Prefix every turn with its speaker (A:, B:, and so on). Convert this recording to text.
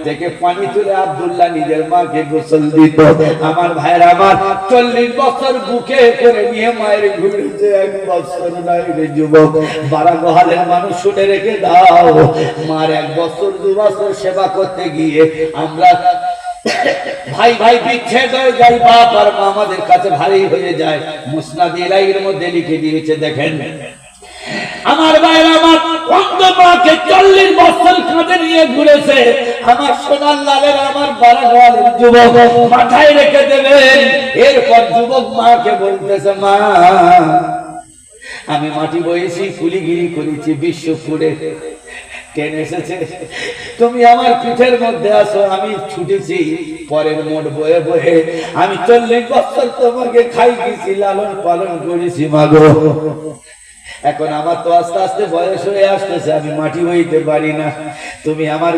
A: থেকে পানি তুলে আব্দুল্লাহ নিজের মাকে গোসল দিত। আমার ভাইয়ের আমার 40 বছর বুকে করে নিয়ে মায়ের ঘুরেছে, 1 বছর নাই রে যুবক। বারাগোহালের মানুষ শুনে রেখে দাও, মার 1 বছর 2 বছর সেবা করতে গিয়ে আমরা ভাই ভাই বিচ্ছেদ হয়ে যাই, বাপ আর মা আমাদের কাছে ভারী হয়ে যায়। মুসনাদ ইলাইহির মধ্যে লিখে দিয়েছে, দেখেন আমার ভাইয়ের আমার অন্ধ মাকে 40 বছর কাঁধে নিয়ে ঘুরেছে। আমার সোনার লালের আমার বারাগোহালের যুবক মাথায় রেখে দেবেন। এরপর যুবক মাকে বলতেছে, মা আমি মাটি বয়েছি, কুলিগিরি করেছি, বিশ্বপুরে ট্রেন এসেছে, তুমি আমার পিঠের মধ্যে আসো, আমি ছুটেছি পরের মোট বয়ে বয়ে। আমি 40 বছর তোমাকে খাই গেছি, লালন পালন করেছি মাগো। এখন আমার তো আস্তে আস্তে বয়স হয়ে আসতেছে, আমি মাটি বইতে পারি না, তুমি আমার